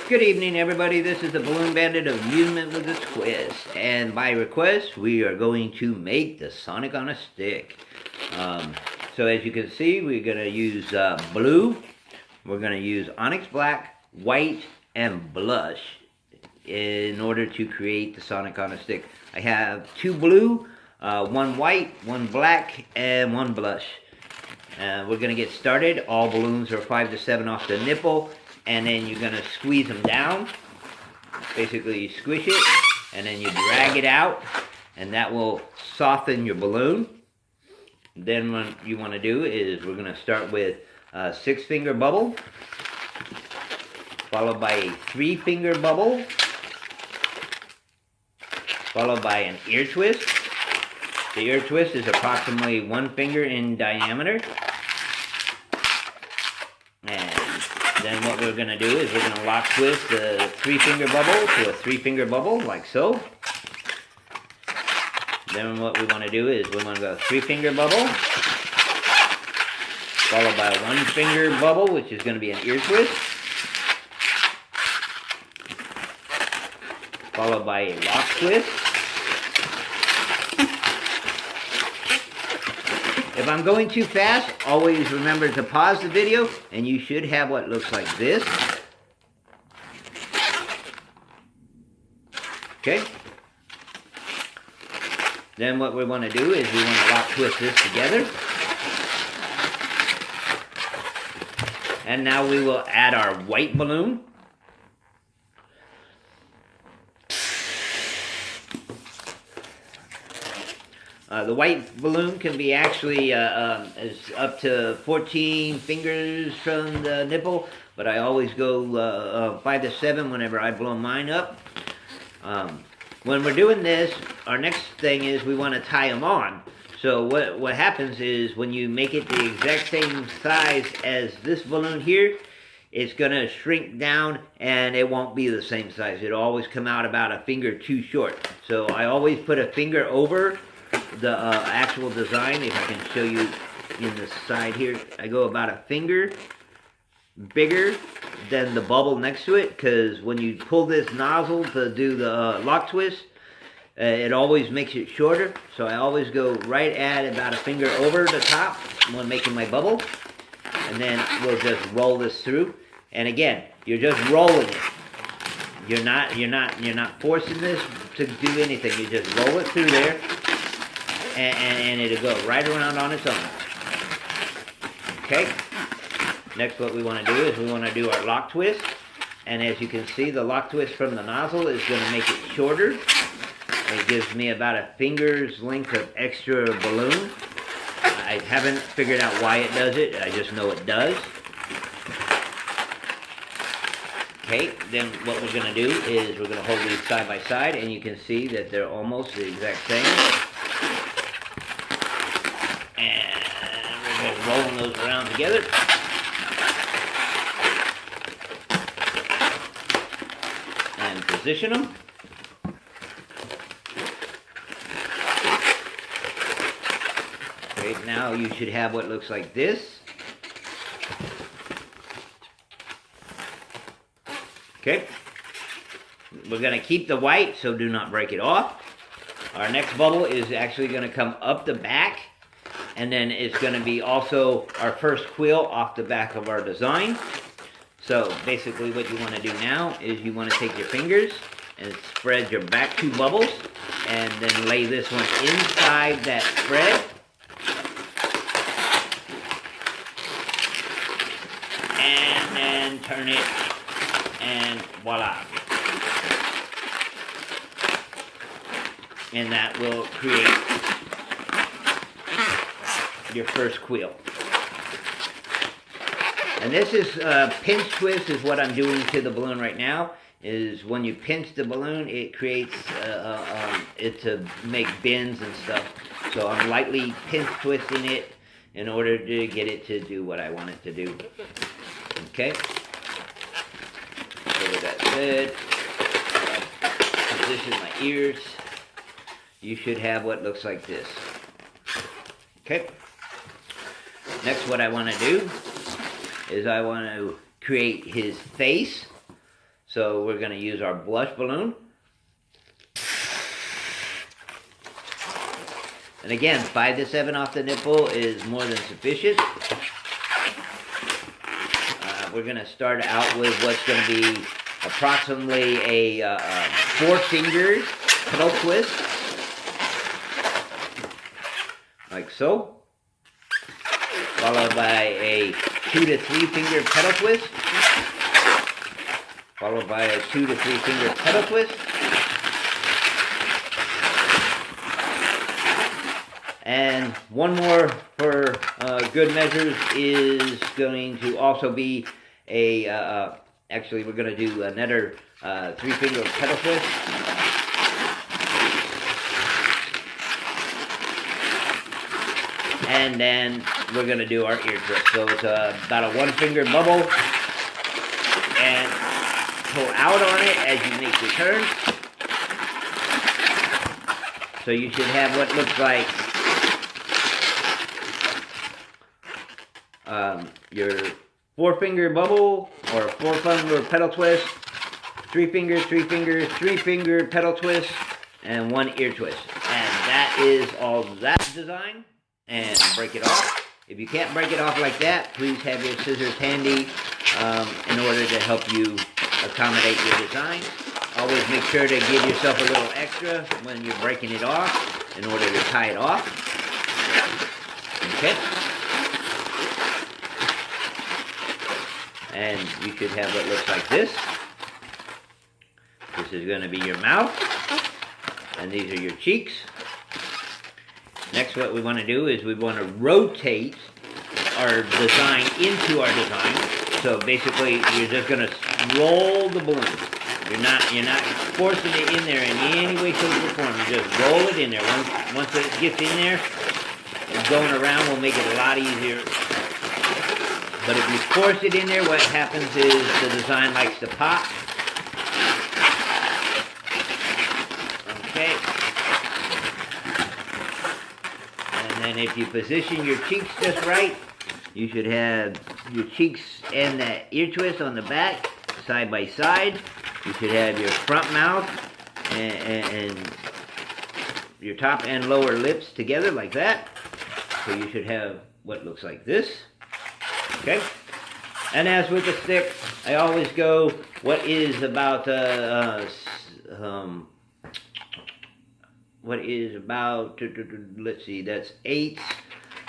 Good evening, everybody. This is the Balloon Bandit of Amusement with a Twist. And by request, we are going to make the Sonic on a Stick. So as you can see, we're going to use blue. We're going to use Onyx Black, white, and blush in order to create the Sonic on a Stick. I have 2 blue, 1 white, 1 black, and 1 blush. We're going to get started. All balloons are 5 to 7 off the nipple. And then you're going to squeeze them down. Basically, you squish it, and then you drag it out, and that will soften your balloon. Then what you want to do is we're going to start with a 6-finger bubble, followed by a 3-finger bubble, followed by an ear twist. The ear twist is approximately 1 finger in diameter. Then what we're going to do is we're going to lock twist the 3-finger bubble to a 3-finger bubble, like so. Then what we want to do is we're going to go 3-finger bubble, followed by a 1-finger bubble, which is going to be an ear twist, followed by a lock twist. If I'm going too fast, always remember to pause the video, and you should have what looks like this. Okay? Then what we want to do is we want to lock twist this together. And now we will add our white balloon. The white balloon can be actually is up to 14 fingers from the nipple, but I always go 5 to 7 whenever I blow mine up. When we're doing this, our next thing is we want to tie them on. So what happens is when you make it the exact same size as this balloon here, it's going to shrink down and it won't be the same size. It'll always come out about a finger too short. So I always put a finger over the actual design. If I can show you in the side here, I go about a finger bigger than the bubble next to it, because when you pull this nozzle to do the lock twist, it always makes it shorter. So I always go right at about a finger over the top when making my bubble, and then we'll just roll this through. And again, you're just rolling it. You're not forcing this to do anything. You just roll it through there. And it'll go right around on its own. Okay. Next, what we want to do is we want to do our lock twist. And as you can see, the lock twist from the nozzle is going to make it shorter. It gives me about a finger's length of extra balloon. I haven't figured out why it does it. I just know it does. Okay, then what we're going to do is we're going to hold these side by side, and you can see that they're almost the exact same. Rolling those around together. And position them. Okay, now you should have what looks like this. Okay. We're going to keep the white, so do not break it off. Our next bubble is actually going to come up the back. And then it's going to be also our first quill off the back of our design. So basically what you want to do now is you want to take your fingers and spread your back 2 bubbles. And then lay this one inside that spread. And then turn it. And voila. And that will create your first quill. And this is pinch twist is what I'm doing to the balloon right now. Is when you pinch the balloon, it creates it to make bends and stuff. So I'm lightly pinch twisting it in order to get it to do what I want it to do. Okay. So with that said, position my ears. You should have what looks like this. Okay. Next, what I want to do is I want to create his face. So we're going to use our blush balloon. And again, 5 to 7 off the nipple is more than sufficient. We're going to start out with what's going to be approximately a 4 fingers pedal twist, like so, followed by a 2 to 3 finger pedal twist, followed by a 2 to 3 finger pedal twist, and one more for good measures is going to also be a, actually we're going to do another 3 finger pedal twist. And then we're going to do our ear twist. So it's about a 1 finger bubble. And pull out on it as you make your turn. So you should have what looks like your 4 finger bubble or 4 finger pedal twist, 3 fingers, 3 fingers, 3 finger pedal twist, and 1 ear twist. And that is all that design. And break it off. If you can't break it off like that, please have your scissors handy in order to help you accommodate your design. Always make sure to give yourself a little extra when you're breaking it off in order to tie it off. Okay. And you should have what looks like this. This is going to be your mouth. And these are your cheeks. Next, what we want to do is we want to rotate our design into our design. So basically, you're just going to roll the balloon. You're not forcing it in there in any way, shape, or form. You just roll it in there. Once it gets in there, going around will make it a lot easier. But if you force it in there, what happens is the design likes to pop. Okay. And if you position your cheeks just right, you should have your cheeks and that ear twist on the back, side by side. You should have your front mouth and your top and lower lips together like that. So you should have what looks like this. Okay? And as with the stick, I always go what is about let's see, that's 8.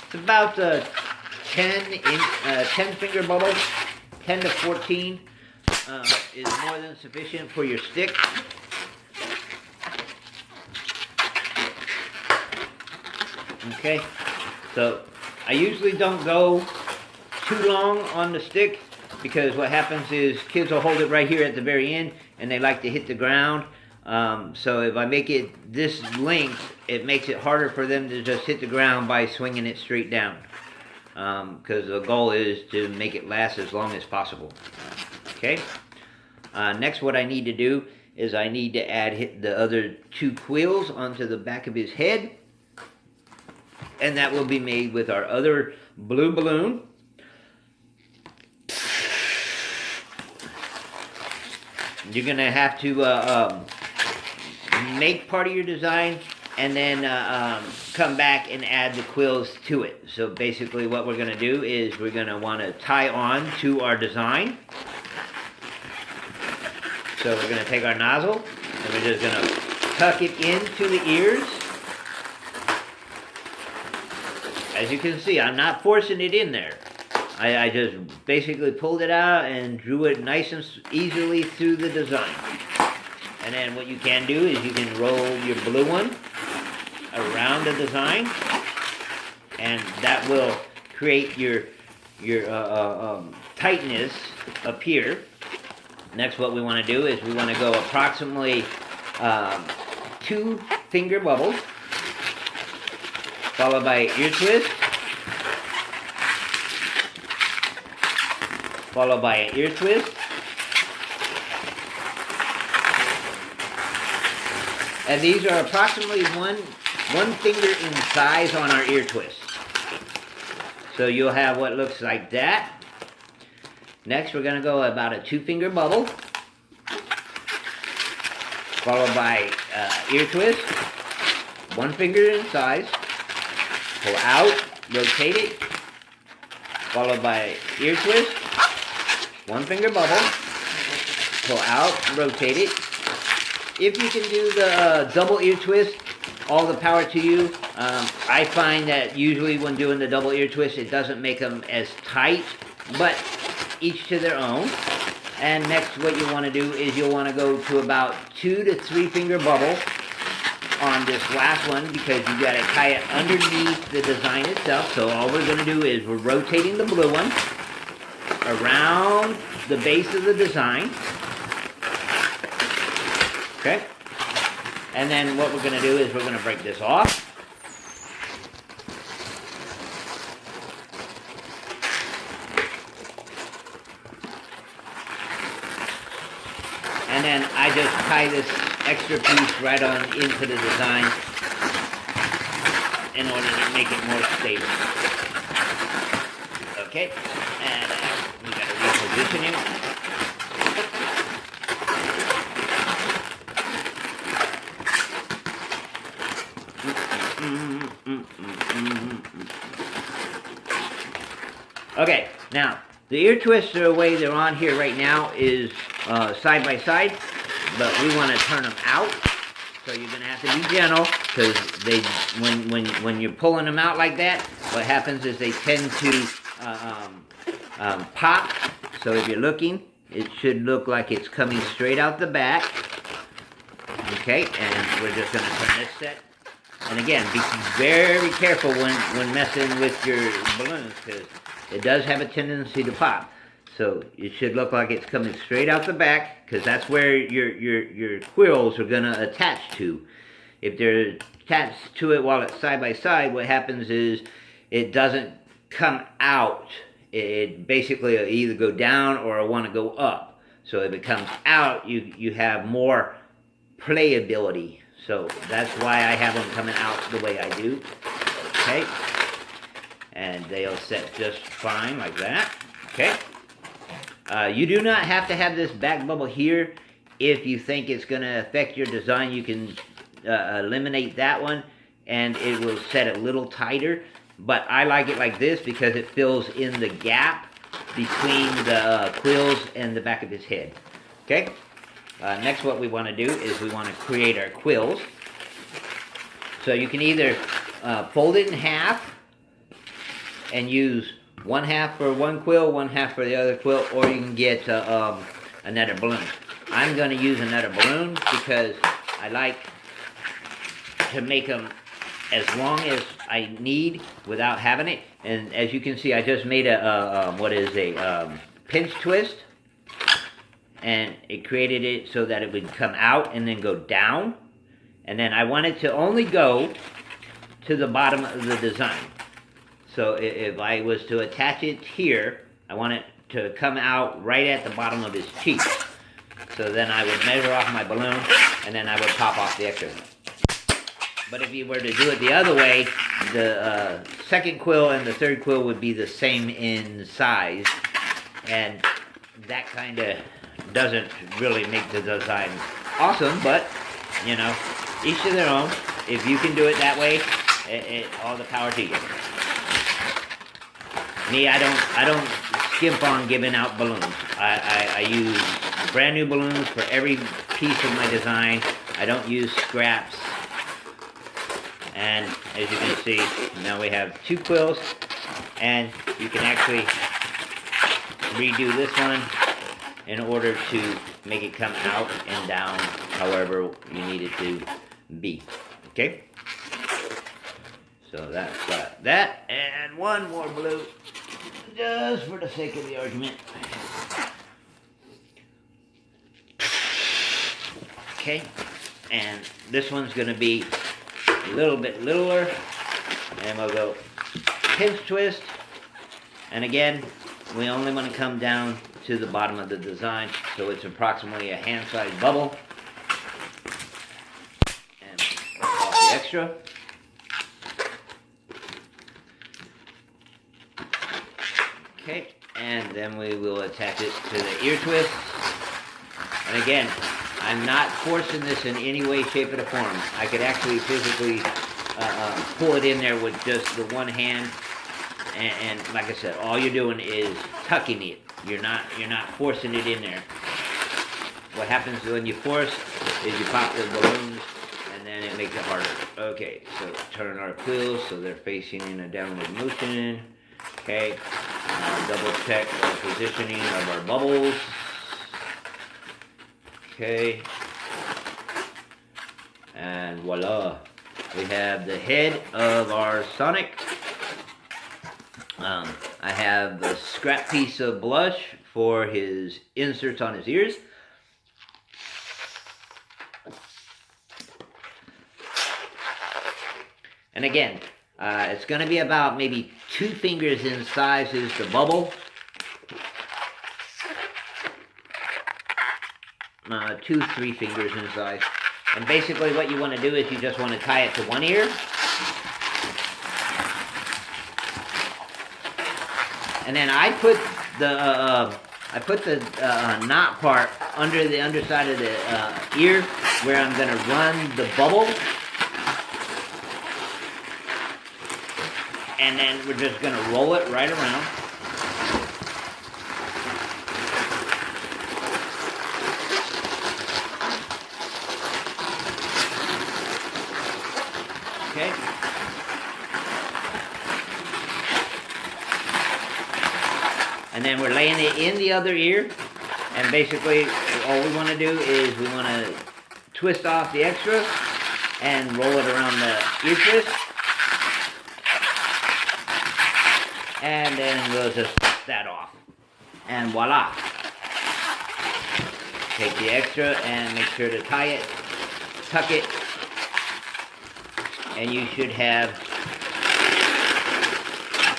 It's about 10 finger bubble, 10 to 14 is more than sufficient for your stick. Okay, so I usually don't go too long on the stick because what happens is kids will hold it right here at the very end and they like to hit the ground. So if I make it this length, it makes it harder for them to just hit the ground by swinging it straight down. Because the goal is to make it last as long as possible. Okay. Next, what I need to do is I need to add the other 2 quills onto the back of his head. And that will be made with our other blue balloon. You're going to have to make part of your design and then come back and add the quills to it. So basically what we're going to do is we're going to want to tie on to our design. So we're going to take our nozzle and we're just going to tuck it into the ears. As you can see, I'm not forcing it in there. I just basically pulled it out and drew it nice and easily through the design. And then what you can do is you can roll your blue one around the design, and that will create your tightness up here. Next, what we want to do is we want to go approximately 2 finger bubbles, followed by an ear twist, followed by an ear twist, and these are approximately one finger in size on our ear twist. So you'll have what looks like that. Next, we're going to go about a 2 finger bubble, followed by ear twist, 1 finger in size, pull out, rotate it, followed by ear twist, 1 finger bubble, pull out, rotate it. If you can do the double ear twist, all the power to you. I find that usually when doing the double ear twist, it doesn't make them as tight, but each to their own. And next, what you want to do is you'll want to go to about 2 to 3 finger bubble on this last one, because you got to tie it underneath the design itself. So all we're going to do is we're rotating the blue one around the base of the design. Okay? And then what we're going to do is we're going to break this off. And then I just tie this extra piece right on into the design in order to make it more stable. Okay, and we got to reposition it. Okay, now the ear twists, the way they're on here right now is side by side, but we want to turn them out. So you're going to have to be gentle, because they, when you're pulling them out like that, what happens is they tend to pop. So if you're looking, it should look like it's coming straight out the back. Okay, and we're just going to turn this set. And again, be very careful when messing with your balloons, because it does have a tendency to pop. So it should look like it's coming straight out the back, because that's where your quills are going to attach to. If they're attached to it while it's side by side, what happens is it doesn't come out. It basically will either go down or it'll want to go up. So if it comes out, you have more playability. So that's why I have them coming out the way I do. Okay. And they'll set just fine like that. Okay. You do not have to have this back bubble here. If you think it's going to affect your design, you can eliminate that one, and it will set it a little tighter. But I like it like this because it fills in the gap between the quills and the back of his head. Okay. Next, what we want to do is we want to create our quills. So you can either fold it in half and use 1/2 for one quill, 1/2 for the other quill, or you can get another balloon. I'm going to use another balloon because I like to make them as long as I need without having it. And as you can see, I just made a pinch twist, and it created it so that it would come out and then go down. And then I want it to only go to the bottom of the design. So if I was to attach it here, I want it to come out right at the bottom of his cheek. So then I would measure off my balloon, and then I would pop off the extra. But if you were to do it the other way, the second quill and the third quill would be the same in size. And that kind of doesn't really make the design awesome, but, you know, each to their own. If you can do it that way, all the power to you. Me, I don't skimp on giving out balloons. I use brand new balloons for every piece of my design. I don't use scraps. And as you can see, now we have 2 quills, and you can actually redo this one in order to make it come out and down however you need it to be. Okay? So that's that. And one more blue, just for the sake of the argument. Okay? And this one's going to be a little bit littler. And we'll go pinch twist. And again, we only want to come down to the bottom of the design, so it's approximately a hand-sized bubble. And break off the extra. Okay, and then we will attach it to the ear twist. And again, I'm not forcing this in any way, shape, or form. I could actually physically pull it in there with just the one hand, and like I said, all you're doing is tucking it. You're not forcing it in there. What happens when you force is you pop the balloons, and then it makes it harder. Okay, so turn our quills so they're facing in a downward motion. Okay, double check the positioning of our bubbles. Okay, and voila, we have the head of our Sonic. I have a scrap piece of blush for his inserts on his ears. And again, it's going to be about maybe 2 fingers in size is the bubble. 2, 3 fingers in size. And basically what you want to do is you just want to tie it to one ear. And then I put the knot part under the underside of the ear where I'm going to run the bubble. And then we're just going to roll it right around. Okay. And then we're laying it in the other ear. And basically, all we want to do is we want to twist off the extra and roll it around the ear twist. And then we'll just pop that off. And voila. Take the extra and make sure to tie it, tuck it, and you should have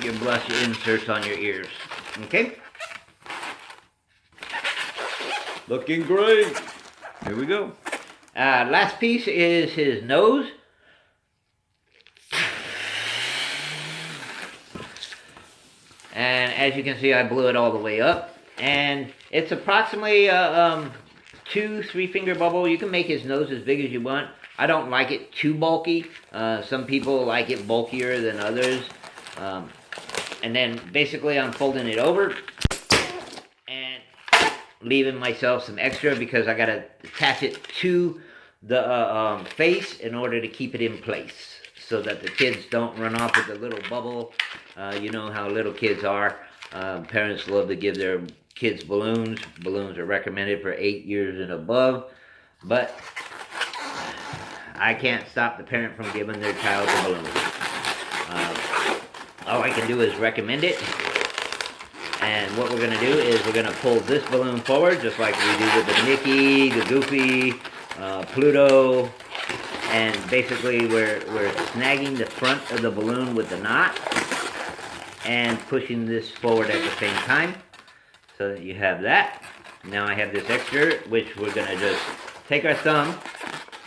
your blush inserts on your ears. Okay? Looking great. Here we go. Last piece is his nose. And as you can see, I blew it all the way up. And it's approximately 2, 3 finger bubble. You can make his nose as big as you want. I don't like it too bulky. Some people like it bulkier than others. And then basically I'm folding it over and leaving myself some extra because I got to attach it to the face in order to keep it in place so that the kids don't run off with the little bubble. You know how little kids are. Parents love to give their kids balloons. Balloons are recommended for 8 years and above. But I can't stop the parent from giving their child the balloon. All I can do is recommend it. And what we're going to do is we're going to pull this balloon forward, just like we do with the Mickey, the Goofy, Pluto. And basically we're snagging the front of the balloon with the knot and pushing this forward at the same time. So that you have that. Now I have this extra, which we're going to just take our thumb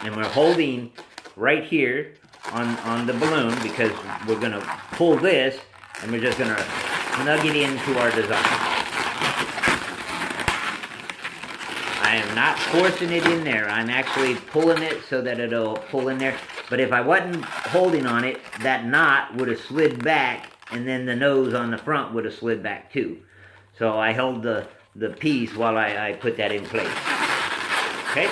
and we're holding right here on the balloon because we're going to pull this and we're just going to snug it into our design. I am not forcing it in there. I'm actually pulling it so that it'll pull in there. But if I wasn't holding on it, that knot would have slid back and then the nose on the front would have slid back too. So I held the piece while I put that in place. Okay?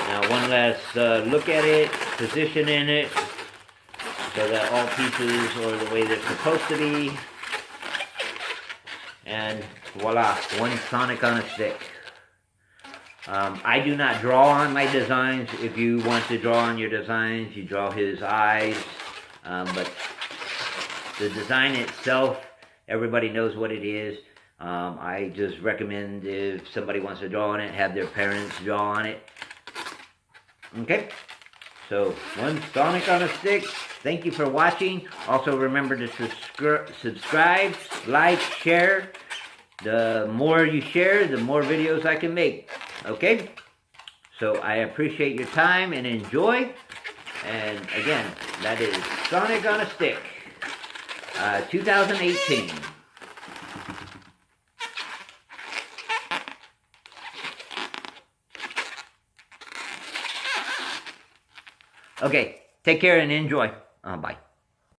Now one last look at it, position in it, so that all pieces are the way they're supposed to be. And voila, one Sonic on a stick. I do not draw on my designs. If you want to draw on your designs, you draw his eyes. But the design itself, everybody knows what it is. I just recommend if somebody wants to draw on it, have their parents draw on it. Okay, so one Sonic on a stick. Thank you for watching. Also remember to subscribe, like, share. The more you share, the more videos I can make. Okay, so I appreciate your time and enjoy. And again, that is Sonic on a Stick, 2018. Okay, take care and enjoy. Bye.